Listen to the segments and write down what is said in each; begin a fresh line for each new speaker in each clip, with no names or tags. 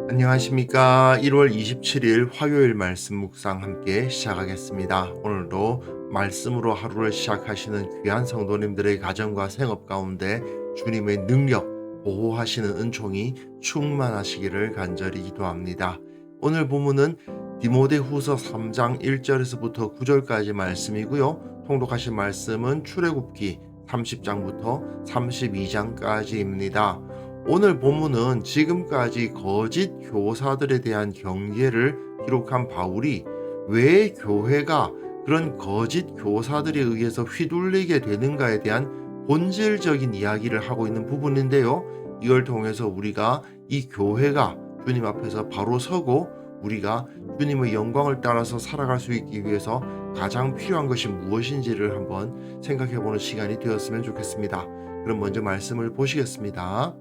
안녕하십니까. 1월 27일 화요일 말씀 묵상 함께 시작하겠습니다. 오늘도 말씀으로 하루를 시작하시는 귀한 성도님들의 가정과 생업 가운데 주님의 능력, 보호하시는 은총이 충만하시기를 간절히 기도합니다. 오늘 본문은 디모데후서 3장 1절에서부터 9절까지 말씀이고요. 통독하신 말씀은 출애굽기 30장부터 32장까지입니다. 오늘 본문은 지금까지 거짓 교사들에 대한 경계를 기록한 바울이 왜 교회가 그런 거짓 교사들에 의해서 휘둘리게 되는가에 대한 본질적인 이야기를 하고 있는 부분인데요. 이걸 통해서 우리가 이 교회가 주님 앞에서 바로 서고 우리가 주님의 영광을 따라서 살아갈 수 있기 위해서 가장 필요한 것이 무엇인지를 한번 생각해보는 시간이 되었으면 좋겠습니다. 그럼 먼저 말씀을 보시겠습니다.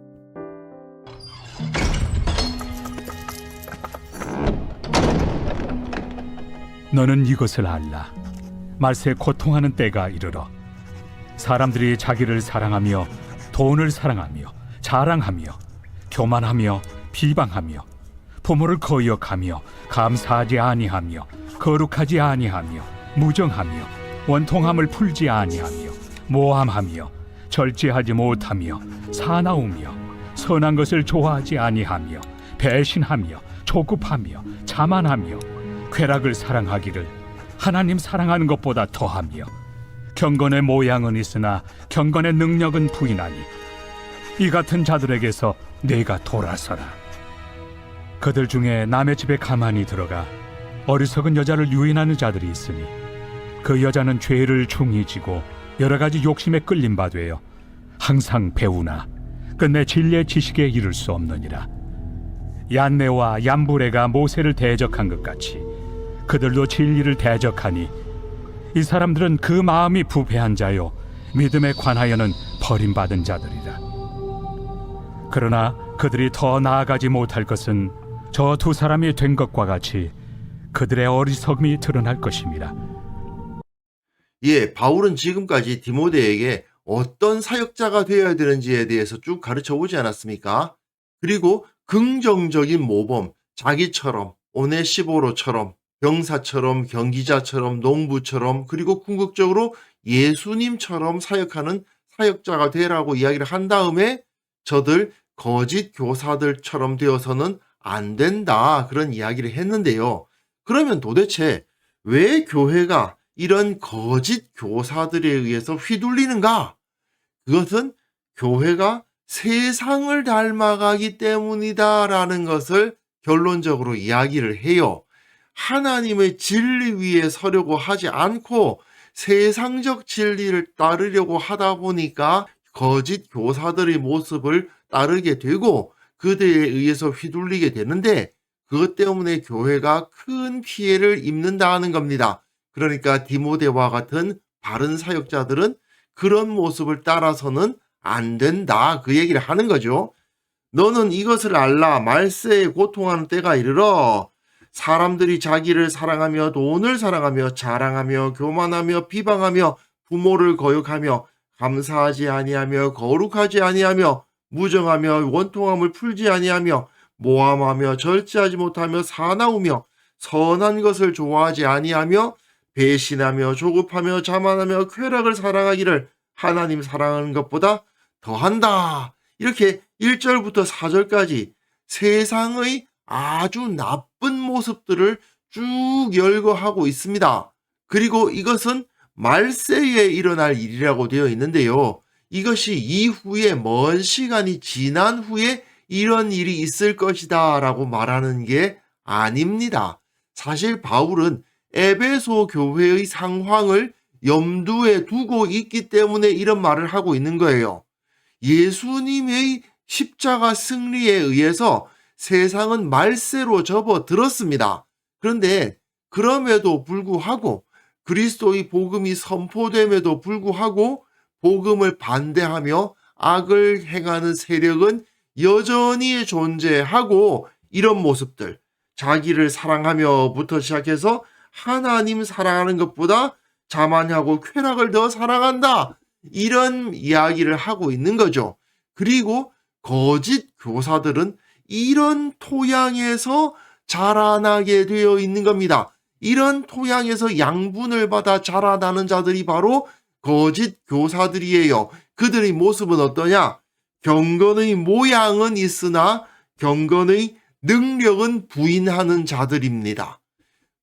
너는 이것을 알라. 말세 고통하는 때가 이르러 사람들이 자기를 사랑하며 돈을 사랑하며 자랑하며 교만하며 비방하며 부모를 거역하며 감사하지 아니하며 거룩하지 아니하며 무정하며 원통함을 풀지 아니하며 모함하며 절제하지 못하며 사나우며 선한 것을 좋아하지 아니하며 배신하며 조급하며 자만하며 쾌락을 사랑하기를 하나님 사랑하는 것보다 더하며 경건의 모양은 있으나 경건의 능력은 부인하니 이 같은 자들에게서 내가 돌아서라. 그들 중에 남의 집에 가만히 들어가 어리석은 여자를 유인하는 자들이 있으니 그 여자는 죄를 중히 지고 여러 가지 욕심에 끌린 바 되어 항상 배우나 끝내 진리의 지식에 이를 수 없느니라. 얀네와 얀브레가 모세를 대적한 것 같이 그들도 진리를 대적하니 이 사람들은 그 마음이 부패한 자요 믿음에 관하여는 버림받은 자들이라. 그러나 그들이 더 나아가지 못할 것은 저 두 사람이 된 것과 같이 그들의 어리석음이 드러날 것입니다.
바울은 지금까지 디모데에게 어떤 사역자가 되어야 되는지에 대해서 쭉 가르쳐 오지 않았습니까? 그리고 긍정적인 모범, 자기처럼, 오네시보로처럼, 병사처럼, 경기자처럼, 농부처럼, 그리고 궁극적으로 예수님처럼 사역하는 사역자가 되라고 이야기를 한 다음에 저들 거짓 교사들처럼 되어서는 안 된다, 그런 이야기를 했는데요. 그러면 도대체 왜 교회가 이런 거짓 교사들에 의해서 휘둘리는가? 그것은 교회가 세상을 닮아가기 때문이다라는 것을 결론적으로 이야기를 해요. 하나님의 진리 위에 서려고 하지 않고 세상적 진리를 따르려고 하다 보니까 거짓 교사들의 모습을 따르게 되고 그들에 의해서 휘둘리게 되는데 그것 때문에 교회가 큰 피해를 입는다는 겁니다. 그러니까 디모데와 같은 바른 사역자들은 그런 모습을 따라서는 안 된다, 그 얘기를 하는 거죠. 너는 이것을 알라. 말세에 고통하는 때가 이르러 사람들이 자기를 사랑하며 돈을 사랑하며 자랑하며 교만하며 비방하며 부모를 거역하며 감사하지 아니하며 거룩하지 아니하며 무정하며 원통함을 풀지 아니하며 모함하며 절제하지 못하며 사나우며 선한 것을 좋아하지 아니하며 배신하며 조급하며 자만하며 쾌락을 사랑하기를 하나님 사랑하는 것보다 더한다. 이렇게 1절부터 4절까지 세상의 아주 나쁜 모습들을 쭉 열거하고 있습니다. 그리고 이것은 말세에 일어날 일이라고 되어 있는데요. 이것이 이후에 먼 시간이 지난 후에 이런 일이 있을 것이다 라고 말하는 게 아닙니다. 사실 바울은 에베소 교회의 상황을 염두에 두고 있기 때문에 이런 말을 하고 있는 거예요. 예수님의 십자가 승리에 의해서 세상은 말세로 접어들었습니다. 그런데 그럼에도 불구하고 그리스도의 복음이 선포됨에도 불구하고 복음을 반대하며 악을 행하는 세력은 여전히 존재하고 이런 모습들, 자기를 사랑하며부터 시작해서 하나님 사랑하는 것보다 자만하고 쾌락을 더 사랑한다, 이런 이야기를 하고 있는 거죠. 그리고 거짓 교사들은 이런 토양에서 자라나게 되어 있는 겁니다. 이런 토양에서 양분을 받아 자라나는 자들이 바로 거짓 교사들이에요. 그들의 모습은 어떠냐? 경건의 모양은 있으나 경건의 능력은 부인하는 자들입니다.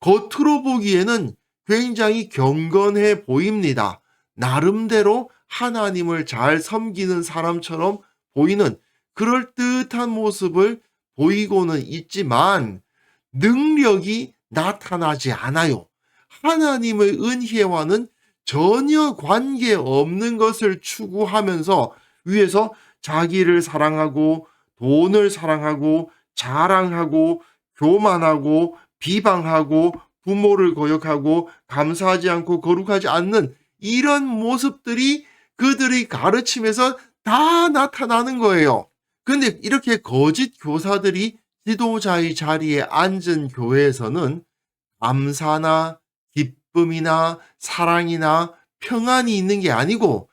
겉으로 보기에는 굉장히 경건해 보입니다. 나름대로 하나님을 잘 섬기는 사람처럼 보이는 그럴듯한 모습을 보이고는 있지만 능력이 나타나지 않아요. 하나님의 은혜와는 전혀 관계없는 것을 추구하면서 위에서 자기를 사랑하고 돈을 사랑하고 자랑하고 교만하고 비방하고 부모를 거역하고 감사하지 않고 거룩하지 않는 이런 모습들이 그들의 가르침에서 다 나타나는 거예요. 근데 이렇게 거짓 교사들이 지도자의 자리에 앉은 교회에서는 감사나 기쁨이나 사랑이나 평안이 있는 게 아니고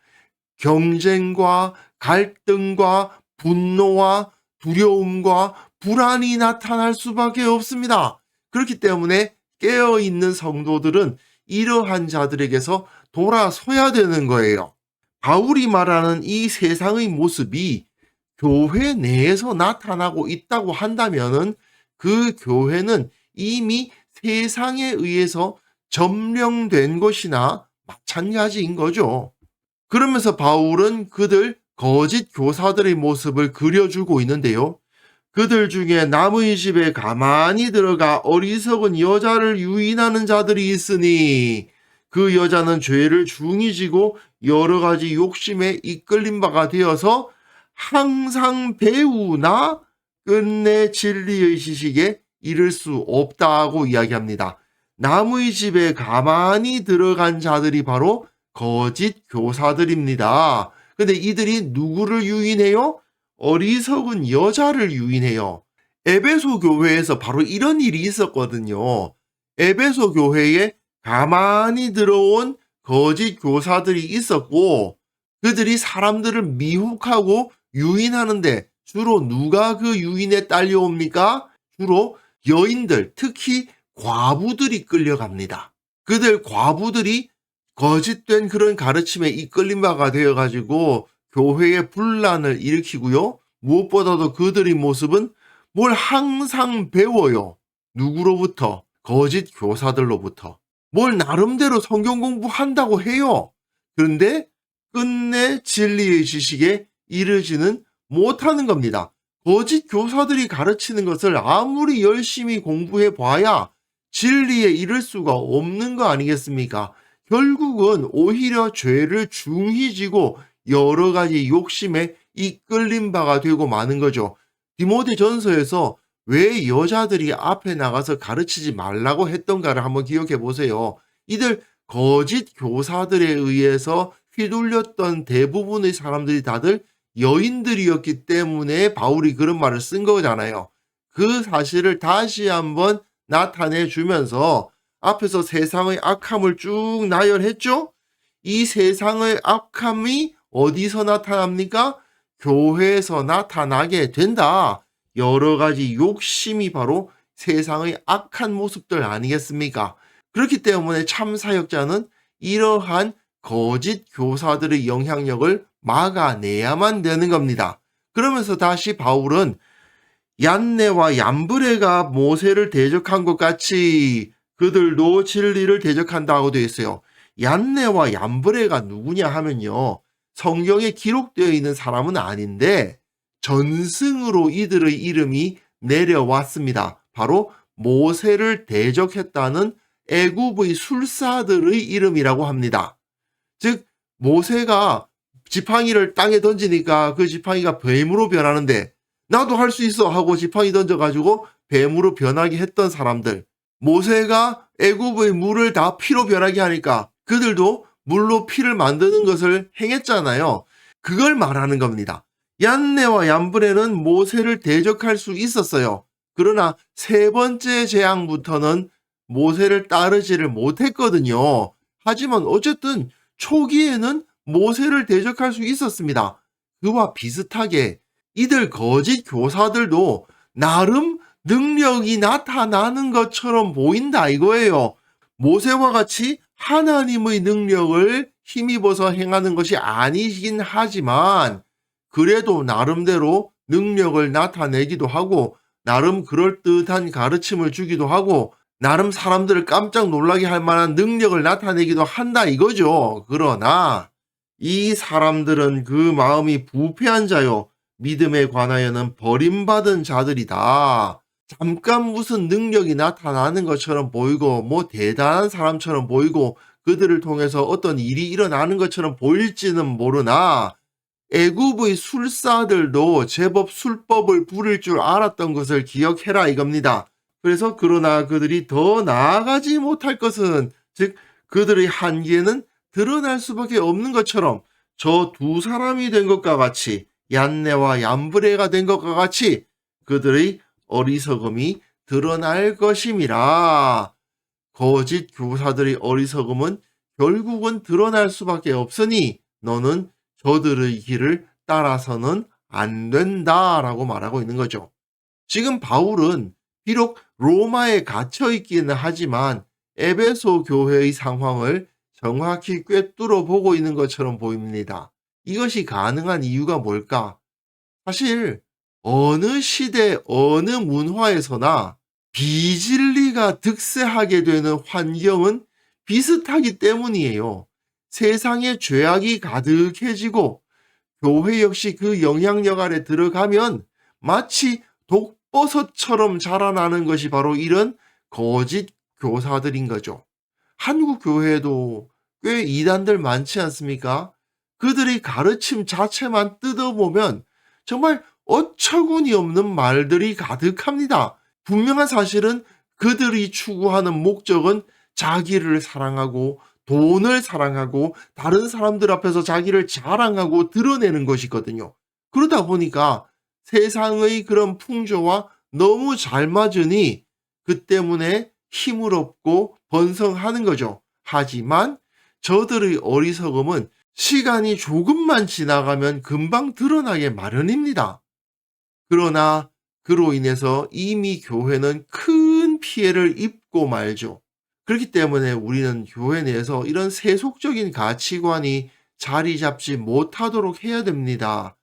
경쟁과 갈등과 분노와 두려움과 불안이 나타날 수밖에 없습니다. 그렇기 때문에 깨어있는 성도들은 이러한 자들에게서 돌아서야 되는 거예요. 바울이 말하는 이 세상의 모습이 교회 내에서 나타나고 있다고 한다면은 그 교회는 이미 세상에 의해서 점령된 것이나 마찬가지인 거죠. 그러면서 바울은 그들 거짓 교사들의 모습을 그려주고 있는데요. 그들 중에 남의 집에 가만히 들어가 어리석은 여자를 유인하는 자들이 있으니 그 여자는 죄를 중히 지고 여러 가지 욕심에 이끌린 바가 되어서 항상 배우나 끝내 진리의 지식에 이를 수 없다고 이야기합니다. 남의 집에 가만히 들어간 자들이 바로 거짓 교사들입니다. 근데 이들이 누구를 유인해요? 어리석은 여자를 유인해요. 에베소 교회에서 바로 이런 일이 있었거든요. 에베소 교회에 가만히 들어온 거짓 교사들이 있었고 그들이 사람들을 미혹하고 유인하는데 주로 누가 그 유인에 딸려옵니까? 주로 여인들, 특히 과부들이 끌려갑니다. 그들 과부들이 거짓된 그런 가르침에 이끌린 바가 되어가지고 교회에 분란을 일으키고요. 무엇보다도 그들의 모습은 뭘 항상 배워요. 누구로부터? 거짓 교사들로부터. 뭘 나름대로 성경 공부한다고 해요. 그런데 끝내 진리의 지식에 이르지는 못하는 겁니다. 거짓 교사들이 가르치는 것을 아무리 열심히 공부해 봐야 진리에 이를 수가 없는 거 아니겠습니까? 결국은 오히려 죄를 중히 지고 여러 가지 욕심에 이끌린 바가 되고 마는 거죠. 디모데전서에서 왜 여자들이 앞에 나가서 가르치지 말라고 했던가를 한번 기억해 보세요. 이들 거짓 교사들에 의해서 휘둘렸던 대부분의 사람들이 다들 여인들이었기 때문에 바울이 그런 말을 쓴 거잖아요. 그 사실을 다시 한번 나타내 주면서 앞에서 세상의 악함을 쭉 나열했죠? 이 세상의 악함이 어디서 나타납니까? 교회에서 나타나게 된다. 여러 가지 욕심이 바로 세상의 악한 모습들 아니겠습니까? 그렇기 때문에 참 사역자는 이러한 거짓 교사들의 영향력을 막아내야만 되는 겁니다. 그러면서 다시 바울은 얀네와 얀브레가 모세를 대적한 것 같이 그들도 진리를 대적한다고 되어 있어요. 얀네와 얀브레가 누구냐 하면요. 성경에 기록되어 있는 사람은 아닌데 전승으로 이들의 이름이 내려왔습니다. 바로 모세를 대적했다는 애굽의 술사들의 이름이라고 합니다. 즉 모세가 지팡이를 땅에 던지니까 그 지팡이가 뱀으로 변하는데 나도 할 수 있어 하고 지팡이 던져가지고 뱀으로 변하게 했던 사람들. 모세가 애굽의 물을 다 피로 변하게 하니까 그들도 물로 피를 만드는 것을 행했잖아요. 그걸 말하는 겁니다. 얀네와 얀브레는 모세를 대적할 수 있었어요. 그러나 세 번째 재앙부터는 모세를 따르지를 못했거든요. 하지만 어쨌든 초기에는 모세를 대적할 수 있었습니다. 그와 비슷하게 이들 거짓 교사들도 나름 능력이 나타나는 것처럼 보인다 이거예요. 모세와 같이 하나님의 능력을 힘입어서 행하는 것이 아니긴 하지만 그래도 나름대로 능력을 나타내기도 하고 나름 그럴듯한 가르침을 주기도 하고 나름 사람들을 깜짝 놀라게 할 만한 능력을 나타내기도 한다 이거죠. 그러나 이 사람들은 그 마음이 부패한 자요 믿음에 관하여는 버림받은 자들이다. 잠깐 무슨 능력이 나타나는 것처럼 보이고 뭐 대단한 사람처럼 보이고 그들을 통해서 어떤 일이 일어나는 것처럼 보일지는 모르나 애굽의 술사들도 제법 술법을 부릴 줄 알았던 것을 기억해라 이겁니다. 그래서 그러나 그들이 더 나아가지 못할 것은 즉 그들의 한계는 드러날 수밖에 없는 것처럼 저 두 사람이 된 것과 같이 얀네와 얀브레가 된 것과 같이 그들의 어리석음이 드러날 것임이라. 거짓 교사들의 어리석음은 결국은 드러날 수밖에 없으니 너는 저들의 길을 따라서는 안 된다라고 말하고 있는 거죠. 지금 바울은 비록 로마에 갇혀 있기는 하지만 에베소 교회의 상황을 정확히 꿰뚫어 보고 있는 것처럼 보입니다. 이것이 가능한 이유가 뭘까? 사실 어느 시대 어느 문화에서나 비진리가 득세하게 되는 환경은 비슷하기 때문이에요. 세상에 죄악이 가득해지고 교회 역시 그 영향력 아래 들어가면 마치 독버섯처럼 자라나는 것이 바로 이런 거짓 교사들인 거죠. 한국 교회에도 꽤 이단들 많지 않습니까? 그들의 가르침 자체만 뜯어보면 정말 어처구니 없는 말들이 가득합니다. 분명한 사실은 그들이 추구하는 목적은 자기를 사랑하고 돈을 사랑하고 다른 사람들 앞에서 자기를 자랑하고 드러내는 것이거든요. 그러다 보니까 세상의 그런 풍조와 너무 잘 맞으니 그 때문에 힘을 얻고 번성하는 거죠. 하지만 저들의 어리석음은 시간이 조금만 지나가면 금방 드러나게 마련입니다. 그러나 그로 인해서 이미 교회는 큰 피해를 입고 말죠. 그렇기 때문에 우리는 교회 내에서 이런 세속적인 가치관이 자리 잡지 못하도록 해야 됩니다.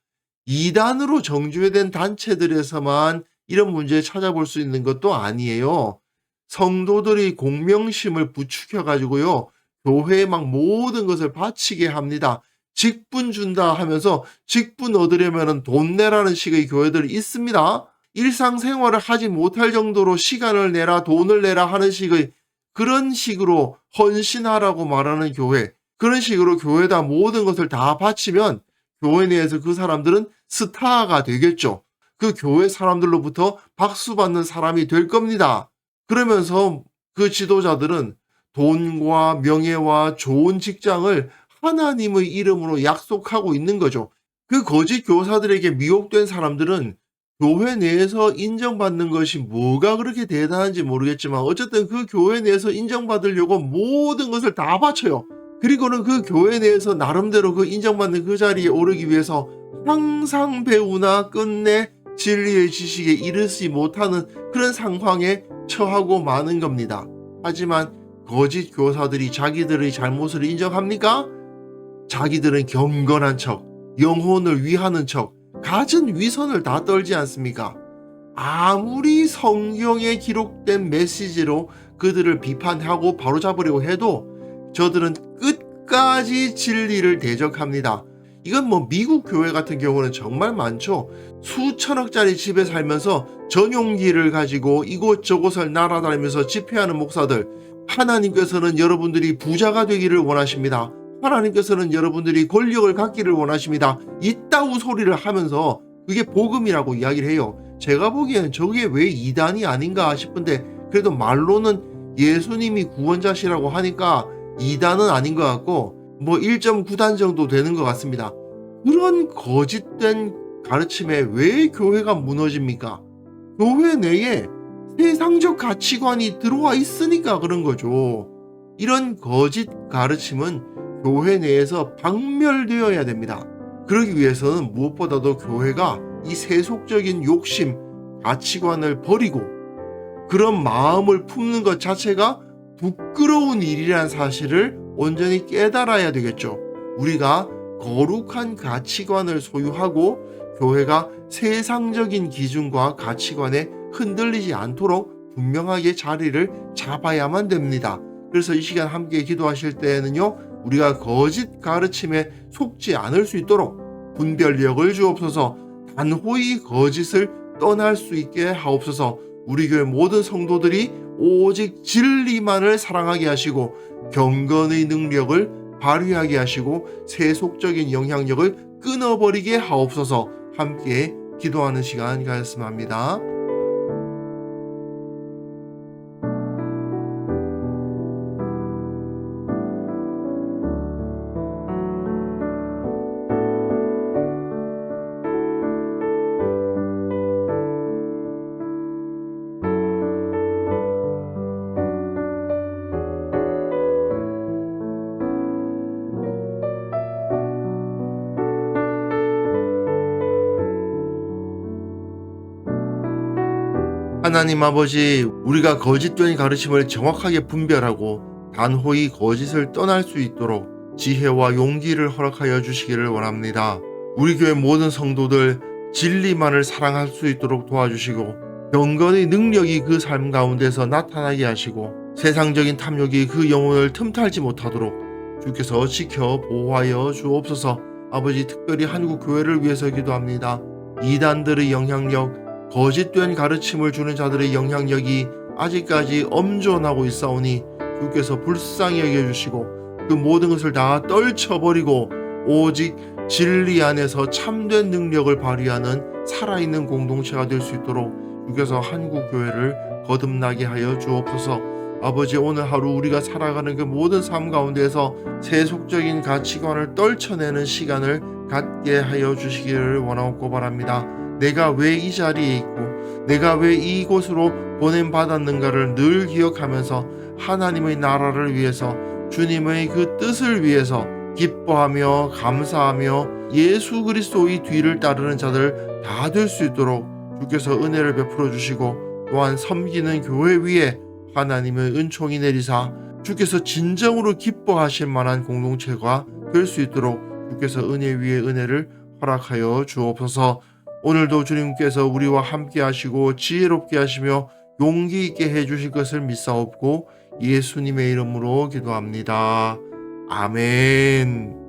이단으로 정죄된 단체들에서만 이런 문제를 찾아볼 수 있는 것도 아니에요. 성도들이 공명심을 부추겨 가지고요. 교회에 막 모든 것을 바치게 합니다. 직분 준다 하면서 직분 얻으려면 돈 내라는 식의 교회들이 있습니다. 일상생활을 하지 못할 정도로 시간을 내라 돈을 내라 하는 식의 그런 식으로 헌신하라고 말하는 교회, 그런 식으로 교회에다 모든 것을 다 바치면 교회 내에서 그 사람들은 스타가 되겠죠. 그 교회 사람들로부터 박수 받는 사람이 될 겁니다. 그러면서 그 지도자들은 돈과 명예와 좋은 직장을 하나님의 이름으로 약속하고 있는 거죠. 그 거짓 교사들에게 미혹된 사람들은 교회 내에서 인정받는 것이 뭐가 그렇게 대단한지 모르겠지만 어쨌든 그 교회 내에서 인정받으려고 모든 것을 다 바쳐요. 그리고는 그 교회 내에서 나름대로 그 인정받는 그 자리에 오르기 위해서 항상 배우나 끝내 진리의 지식에 이르지 못하는 그런 상황에 처하고 마는 겁니다. 하지만 거짓 교사들이 자기들의 잘못을 인정합니까? 자기들은 경건한 척, 영혼을 위하는 척, 갖은 위선을 다 떨지 않습니까? 아무리 성경에 기록된 메시지로 그들을 비판하고 바로잡으려고 해도 저들은 끝까지 진리를 대적합니다. 이건 뭐 미국 교회 같은 경우는 정말 많죠. 수천억짜리 집에 살면서 전용기를 가지고 이곳저곳을 날아다니면서 집회하는 목사들, 하나님께서는 여러분들이 부자가 되기를 원하십니다. 하나님께서는 여러분들이 권력을 갖기를 원하십니다. 이따구 소리를 하면서 그게 복음이라고 이야기를 해요. 제가 보기에는 저게 왜 이단이 아닌가 싶은데 그래도 말로는 예수님이 구원자시라고 하니까 이단은 아닌 것 같고 뭐 1.9단 정도 되는 것 같습니다. 그런 거짓된 가르침에 왜 교회가 무너집니까? 교회 내에 세상적 가치관이 들어와 있으니까 그런 거죠. 이런 거짓 가르침은 교회 내에서 박멸되어야 됩니다. 그러기 위해서는 무엇보다도 교회가 이 세속적인 욕심, 가치관을 버리고 그런 마음을 품는 것 자체가 부끄러운 일이라는 사실을 온전히 깨달아야 되겠죠. 우리가 거룩한 가치관을 소유하고 교회가 세상적인 기준과 가치관에 흔들리지 않도록 분명하게 자리를 잡아야만 됩니다. 그래서 이 시간 함께 기도하실 때에는요, 우리가 거짓 가르침에 속지 않을 수 있도록 분별력을 주옵소서. 단호히 거짓을 떠날 수 있게 하옵소서. 우리 교회 모든 성도들이 오직 진리만을 사랑하게 하시고 경건의 능력을 발휘하게 하시고 세속적인 영향력을 끊어버리게 하옵소서. 함께 기도하는 시간 가졌으면 합니다. 하나님 아버지, 우리가 거짓된 가르침을 정확하게 분별하고 단호히 거짓을 떠날 수 있도록 지혜와 용기를 허락하여 주시기를 원합니다. 우리 교회 모든 성도들 진리만을 사랑할 수 있도록 도와주시고 경건의 능력이 그 삶 가운데서 나타나게 하시고 세상적인 탐욕이 그 영혼을 틈탈지 못하도록 주께서 지켜 보호하여 주옵소서. 아버지, 특별히 한국 교회를 위해서 기도합니다. 이단들의 영향력, 거짓된 가르침을 주는 자들의 영향력이 아직까지 엄존하고 있사오니 주께서 불쌍히 여겨주시고 그 모든 것을 다 떨쳐버리고 오직 진리 안에서 참된 능력을 발휘하는 살아있는 공동체가 될 수 있도록 주께서 한국교회를 거듭나게 하여 주옵소서. 아버지, 오늘 하루 우리가 살아가는 그 모든 삶 가운데에서 세속적인 가치관을 떨쳐내는 시간을 갖게 하여 주시기를 원하고 바랍니다. 내가 왜 이 자리에 있고 내가 왜 이곳으로 보냄받았는가를 늘 기억하면서 하나님의 나라를 위해서 주님의 그 뜻을 위해서 기뻐하며 감사하며 예수 그리스도의 뒤를 따르는 자들 다 될 수 있도록 주께서 은혜를 베풀어 주시고 또한 섬기는 교회 위에 하나님의 은총이 내리사 주께서 진정으로 기뻐하실 만한 공동체가 될 수 있도록 주께서 은혜 위에 은혜를 허락하여 주옵소서. 오늘도 주님께서 우리와 함께 하시고 지혜롭게 하시며 용기 있게 해주실 것을 믿사옵고 예수님의 이름으로 기도합니다. 아멘.